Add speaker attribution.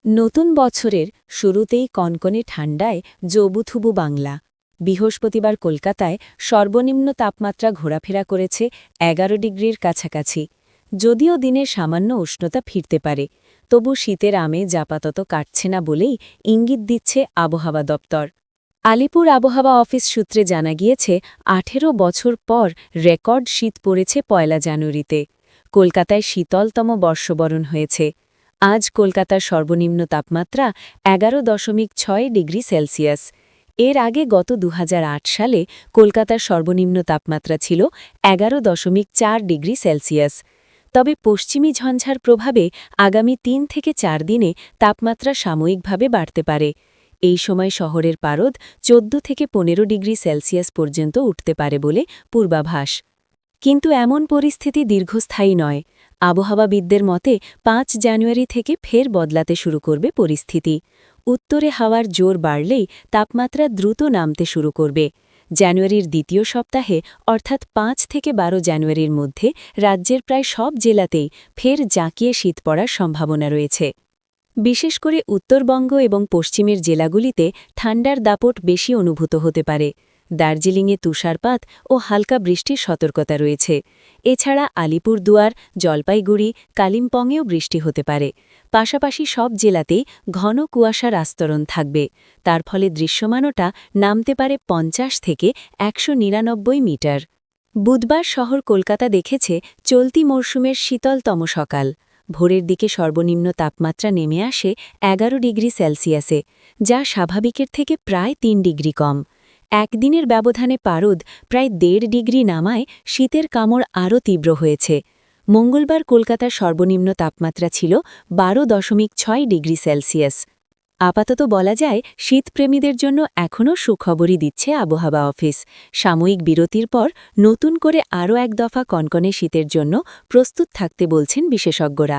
Speaker 1: নতুন বছরের শুরুতেই কনকনে ঠান্ডায় জবুথুবু বাংলা। বৃহস্পতিবার কলকাতায় সর্বনিম্ন তাপমাত্রা ঘোরাফেরা করেছে ১১ ডিগ্রির কাছাকাছি। যদিও দিনের সামান্য উষ্ণতা ফিরতে পারে, তবু শীতের আমেজ আপাতত কাটছে না বলেই ইঙ্গিত দিচ্ছে আবহাওয়া দপ্তর। আলিপুর আবহাওয়া অফিস সূত্রে জানা গিয়েছে ১৮ বছর পর রেকর্ড শীত পড়েছে ১ জানুয়ারিতে। কলকাতায় শীতলতম বর্ষবরণ হয়েছে। আজ কলকাতার সর্বনিম্ন তাপমাত্রা ১১.৬ ডিগ্রি সেলসিয়াস। এর আগে গত ২০০৮ সালে কলকাতার সর্বনিম্ন তাপমাত্রা ছিল ১১.৪ ডিগ্রি সেলসিয়াস। তবে পশ্চিমী ঝঞ্ঝার প্রভাবে আগামী ৩ থেকে ৪ দিনে তাপমাত্রা সাময়িকভাবে বাড়তে পারে। এই সময় শহরের পারদ ১৪ থেকে ১৫ ডিগ্রি সেলসিয়াস পর্যন্ত উঠতে পারে বলে পূর্বাভাস। কিন্তু এমন পরিস্থিতি দীর্ঘস্থায়ী নয়। আবহাওয়াবিদদের মতে ৫ জানুয়ারি থেকে ফের বদলাতে শুরু করবে পরিস্থিতি। উত্তরে হাওয়ার জোর বাড়লেই তাপমাত্রা দ্রুত নামতে শুরু করবে। জানুয়ারির দ্বিতীয় সপ্তাহে অর্থাৎ ৫ থেকে ১২ জানুয়ারির মধ্যে রাজ্যের প্রায় সব জেলাতেই ফের জাঁকিয়ে শীত পড়ার সম্ভাবনা রয়েছে। বিশেষ করে উত্তরবঙ্গ এবং পশ্চিমের জেলাগুলিতে ঠান্ডার দাপট বেশি অনুভূত হতে পারে। দার্জিলিংয়ে তুষারপাত ও হালকা বৃষ্টির সতর্কতা রয়েছে। এছাড়া আলিপুরদুয়ার, জলপাইগুড়ি, কালিম্পংয়েও বৃষ্টি হতে পারে। পাশাপাশি সব জেলাতেই ঘন কুয়াশার আস্তরণ থাকবে। তার ফলে দৃশ্যমানতা নামতে পারে ৫০ থেকে ১৯৯ মিটার। বুধবার শহর কলকাতা দেখেছে চলতি মরশুমের শীতলতম সকাল। ভোরের দিকে সর্বনিম্ন তাপমাত্রা নেমে আসে ১১ ডিগ্রি সেলসিয়াসে, যা স্বাভাবিকের থেকে প্রায় ৩ ডিগ্রি কম। একদিনের ব্যবধানে পারদ প্রায় ১.৫ ডিগ্রি নামায় শীতের কামড় আরও তীব্র হয়েছে। মঙ্গলবার কলকাতার সর্বনিম্ন তাপমাত্রা ছিল ১২.৬ ডিগ্রি সেলসিয়াস। আপাতত বলা যায় শীতপ্রেমীদের জন্য এখনও সুখবরই দিচ্ছে আবহাওয়া অফিস। সাময়িক বিরতির পর নতুন করে আরও এক দফা কনকনে শীতের জন্য প্রস্তুত থাকতে বলছেন বিশেষজ্ঞরা।